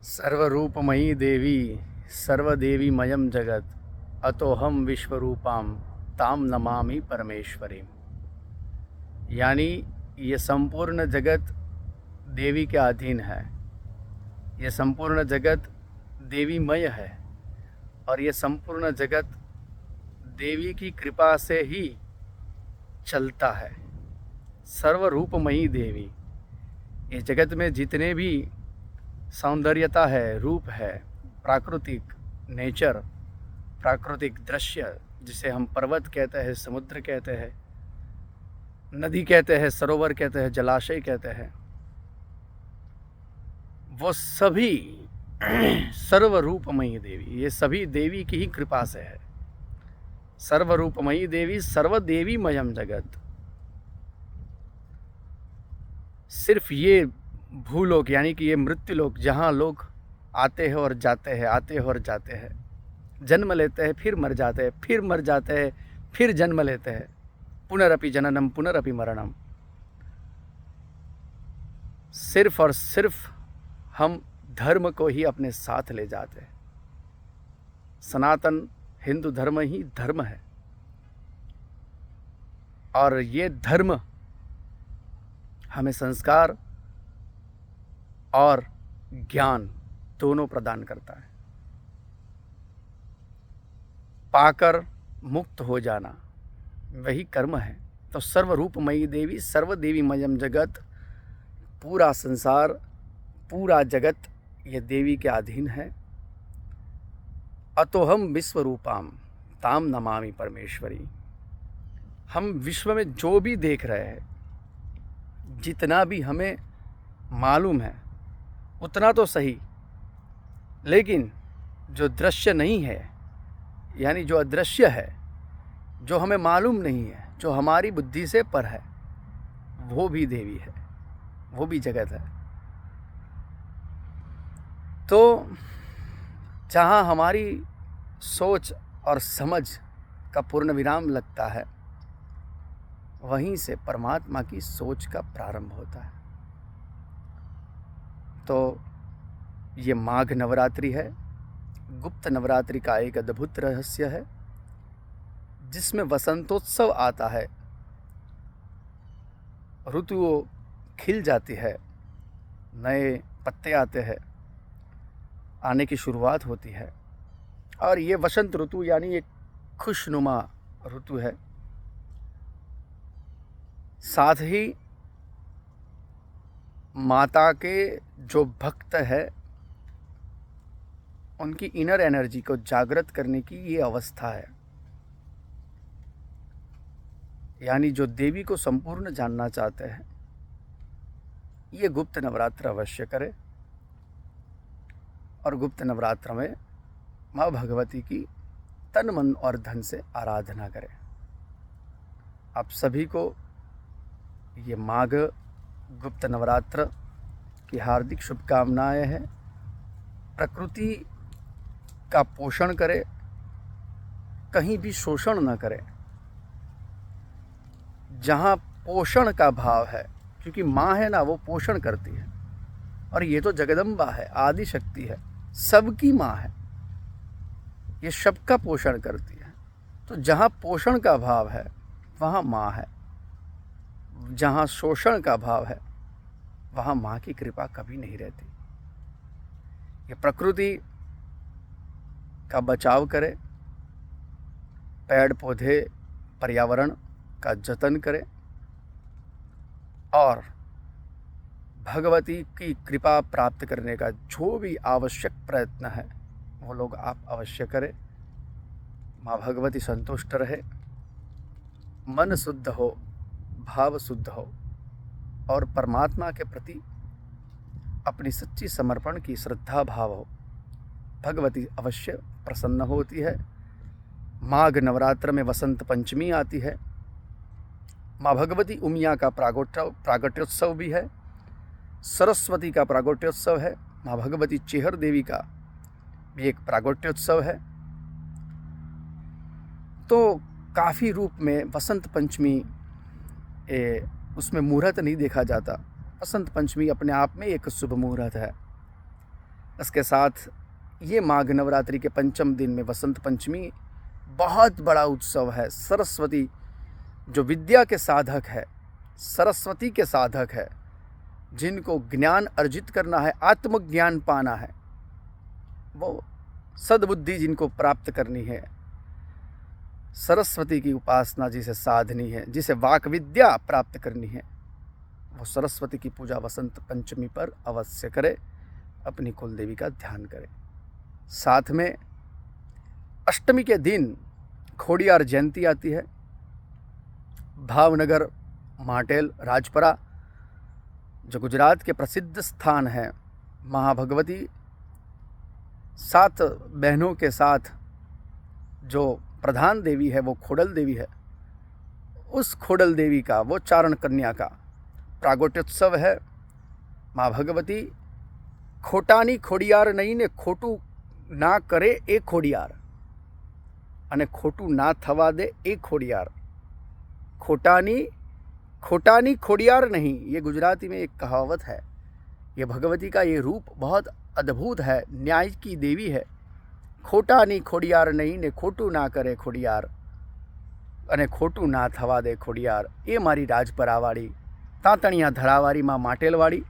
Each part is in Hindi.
सर्वरूपमयी देवी सर्वदेवीमयं जगत अतोहम विश्वरूपाम ताम नमामि परमेश्वरीम। यानी ये संपूर्ण जगत देवी के अधीन है। ये संपूर्ण जगत देवीमय है और ये संपूर्ण जगत देवी की कृपा से ही चलता है। सर्वरूपमयी देवी, ये जगत में जितने भी सौंदर्यता है, रूप है, प्राकृतिक नेचर, प्राकृतिक दृश्य, जिसे हम पर्वत कहते हैं, समुद्र कहते हैं, नदी कहते हैं, सरोवर कहते हैं, जलाशय कहते हैं, वो सभी सर्वरूपमयी देवी, ये सभी देवी की ही कृपा से है। सर्वरूपमयी देवी सर्वदेवीमयम जगत। सिर्फ ये भूलोक यानी कि ये मृत्यु लोक, जहाँ लोग आते हैं और जाते हैं, आते हैं और जाते हैं, जन्म लेते हैं, फिर मर जाते हैं, फिर मर जाते हैं, फिर जन्म लेते हैं, पुनरपि जननम पुनरपि मरणम। सिर्फ और सिर्फ हम धर्म को ही अपने साथ ले जाते हैं। सनातन हिंदू धर्म ही धर्म है और ये धर्म हमें संस्कार और ज्ञान दोनों प्रदान करता है। पाकर मुक्त हो जाना वही कर्म है। तो सर्वरूपमयी देवी सर्वदेवीमयम जगत, पूरा संसार, पूरा जगत ये देवी के अधीन है। अतोहम विश्वरूपाम ताम नमामि परमेश्वरी। हम विश्व में जो भी देख रहे हैं, जितना भी हमें मालूम है उतना तो सही, लेकिन जो दृश्य नहीं है, यानी जो अदृश्य है, जो हमें मालूम नहीं है, जो हमारी बुद्धि से पर है, वो भी देवी है, वो भी जगत है। तो जहाँ हमारी सोच और समझ का पूर्ण विराम लगता है, वहीं से परमात्मा की सोच का प्रारंभ होता है। तो ये माघ नवरात्रि है, गुप्त नवरात्रि का एक अद्भुत रहस्य है, जिसमें वसंतोत्सव आता है, ऋतुओं खिल जाती है, नए पत्ते आते हैं, आने की शुरुआत होती है। और ये वसंत ऋतु यानी एक खुशनुमा ऋतु है। साथ ही माता के जो भक्त है, उनकी इनर एनर्जी को जागृत करने की ये अवस्था है। यानी जो देवी को संपूर्ण जानना चाहते हैं, ये गुप्त नवरात्र अवश्य करें और गुप्त नवरात्र में माँ भगवती की तन मन और धन से आराधना करें। आप सभी को ये माघ गुप्त नवरात्र की हार्दिक शुभकामनाएं हैं। प्रकृति का पोषण करें, कहीं भी शोषण न करें। जहाँ पोषण का भाव है, क्योंकि माँ है ना, वो पोषण करती है, और ये तो जगदम्बा है, आदि शक्ति है, सबकी माँ है, ये सबका पोषण करती है। तो जहाँ पोषण का भाव है वहाँ माँ है, जहाँ शोषण का भाव है वहाँ माँ की कृपा कभी नहीं रहती। ये प्रकृति का बचाव करें, पेड़ पौधे पर्यावरण का जतन करें और भगवती की कृपा प्राप्त करने का जो भी आवश्यक प्रयत्न है वो लोग आप अवश्य करें। माँ भगवती संतुष्ट रहे, मन शुद्ध हो, भाव शुद्ध हो और परमात्मा के प्रति अपनी सच्ची समर्पण की श्रद्धा भाव हो। भगवती अवश्य प्रसन्न होती है। माघ नवरात्र में वसंत पंचमी आती है। माँ भगवती उमिया का प्रागट्योत्सव भी है, सरस्वती का प्रागट्योत्सव है, माँ भगवती चेहर देवी का भी एक प्रागट्योत्सव है। तो काफ़ी रूप में वसंत पंचमी, उसमें मुहूर्त नहीं देखा जाता। वसंत पंचमी अपने आप में एक शुभ मुहूर्त है। इसके साथ ये माघ नवरात्रि के पंचम दिन में वसंत पंचमी बहुत बड़ा उत्सव है। सरस्वती जो विद्या के साधक है, सरस्वती के साधक है, जिनको ज्ञान अर्जित करना है, आत्मज्ञान पाना है, वो सद्बुद्धि जिनको प्राप्त करनी है, सरस्वती की उपासना जिसे साधनी है, जिसे वाक विद्या प्राप्त करनी है, वो सरस्वती की पूजा वसंत पंचमी पर अवश्य करे, अपनी कुल देवी का ध्यान करे। साथ में अष्टमी के दिन खोड़ियार जयंती आती है। भावनगर, माटेल, राजपरा जो गुजरात के प्रसिद्ध स्थान है, महाभगवती 7 बहनों के साथ जो प्रधान देवी है वो खोड़ल देवी है। उस खोड़ल देवी का, वो चारण कन्या का प्रागट्योत्सव है। माँ भगवती खोटानी खोड़ियार नहीं ने खोटू ना करे ए खोड़ियार, अने खोटू ना थवा दे ए खोड़ियार। खोटानी खोड़ियार नहीं, ये गुजराती में एक कहावत है। ये भगवती का ये रूप बहुत अद्भुत है, न्याय की देवी है। खोटानी खोड़ियार नहीं ने खोटू ना करे खोड़ियार, अने खोटू ना थवा दे खोड़ियार। ए मारी राजपरावाड़ी, तांतणिया धरावाड़ी माँ माटेलवाड़ी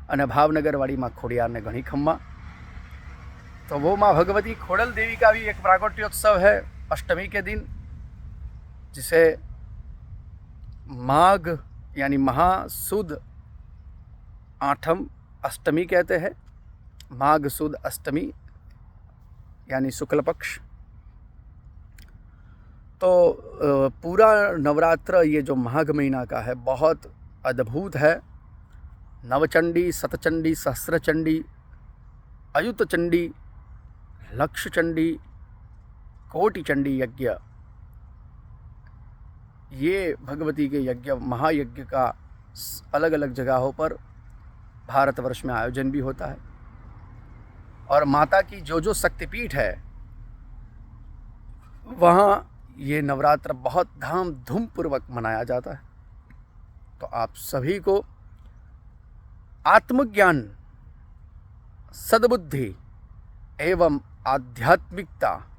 अने भावनगरवाड़ी माँ खोड़ियार ने घणी खम्मा। तो वो माँ भगवती खोड़ल देवी का भी एक प्रागट्योत्सव है अष्टमी के दिन, जिसे माघ यानी महासुद 8वीं अष्टमी कहते हैं। माघ सुद अष्टमी यानी शुक्ल पक्ष। तो पूरा नवरात्र ये जो माघ महीना का है बहुत अद्भुत है। नवचंडी, शतचंडी, सहस्रचंडी, अयुत चंडी, लक्ष चंडी, कोटि चंडी यज्ञ, ये भगवती के यज्ञ, महायज्ञ का अलग अलग जगहों पर भारतवर्ष में आयोजन भी होता है। और माता की जो शक्तिपीठ है वहाँ ये नवरात्र बहुत धाम धूम पूर्वक मनाया जाता है। तो आप सभी को आत्मज्ञान, सद्बुद्धि एवं आध्यात्मिकता,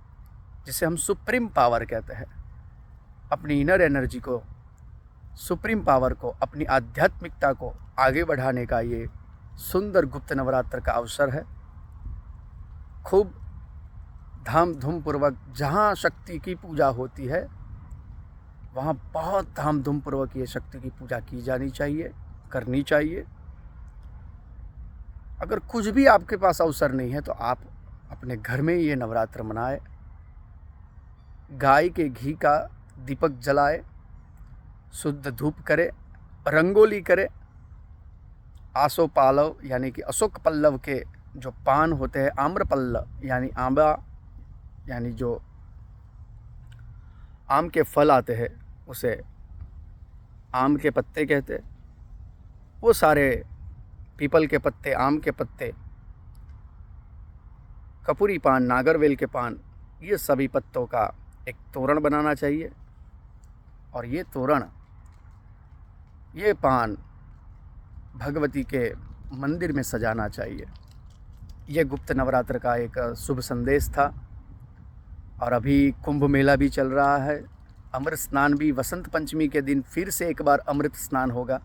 जिसे हम सुप्रीम पावर कहते हैं, अपनी इनर एनर्जी को, सुप्रीम पावर को, अपनी आध्यात्मिकता को आगे बढ़ाने का ये सुंदर गुप्त नवरात्र का अवसर है। खूब धाम धूम पूर्वक जहाँ शक्ति की पूजा होती है वहाँ बहुत धाम धूम पूर्वक ये शक्ति की पूजा की जानी चाहिए, करनी चाहिए। अगर कुछ भी आपके पास अवसर नहीं है तो आप अपने घर में ये नवरात्र मनाए, गाय के घी का दीपक जलाए, शुद्ध धूप करे, रंगोली करे, आसो पालव यानी कि अशोक पल्लव के जो पान होते हैं, आम्र पल्लव यानी आंबा, यानी जो आम के फल आते हैं उसे आम के पत्ते कहते, वो सारे पीपल के पत्ते, आम के पत्ते, कपूरी पान, नागरवेल के पान, ये सभी पत्तों का एक तोरण बनाना चाहिए। और ये तोरण, ये पान भगवती के मंदिर में सजाना चाहिए। ये गुप्त नवरात्र का एक शुभ संदेश था। और अभी कुंभ मेला भी चल रहा है। अमृत स्नान भी वसंत पंचमी के दिन फिर से एक बार अमृत स्नान होगा।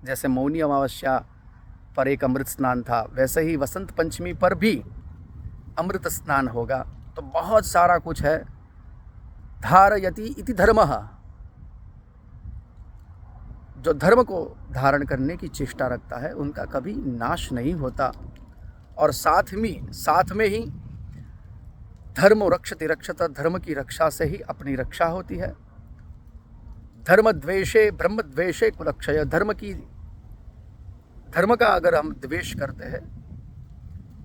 जैसे मौनी अमावस्या पर एक अमृत स्नान था, वैसे ही वसंत पंचमी पर भी अमृत स्नान होगा। तो बहुत सारा कुछ है। धारयति इति धर्मः, जो धर्म को धारण करने की चेष्टा रखता है उनका कभी नाश नहीं होता। और साथ में ही धर्म रक्षति रक्षत, धर्म की रक्षा से ही अपनी रक्षा होती है। धर्म द्वेषे ब्रह्म द्वेषे कुलक्षय, धर्म का अगर हम द्वेष करते हैं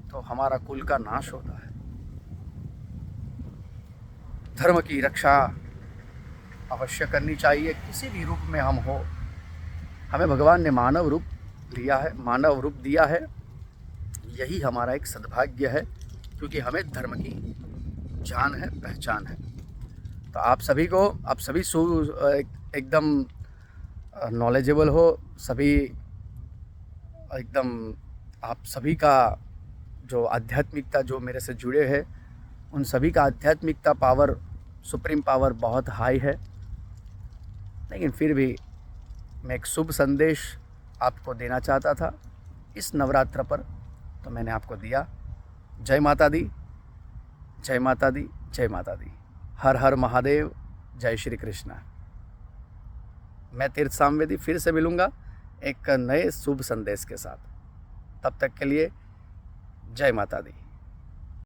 तो हमारा कुल का नाश होता है। धर्म की रक्षा अवश्य करनी चाहिए, किसी भी रूप में हम हो। हमें भगवान ने मानव रूप दिया है, यही हमारा एक सद्भाग्य है, क्योंकि हमें धर्म की जान है, पहचान है। तो आप सभी एकदम नॉलेजेबल हो, सभी एकदम, आप सभी का जो आध्यात्मिकता जो मेरे से जुड़े हैं उन सभी का आध्यात्मिकता पावर, सुप्रीम पावर बहुत हाई है। लेकिन फिर भी मैं एक शुभ संदेश आपको देना चाहता था इस नवरात्र पर, तो मैंने आपको दिया। जय माता दी, जय माता दी, जय माता दी। हर हर महादेव, जय श्री कृष्णा। मैं तीर्थ सामवेदी फिर से मिलूँगा एक नए शुभ संदेश के साथ। तब तक के लिए जय माता दी।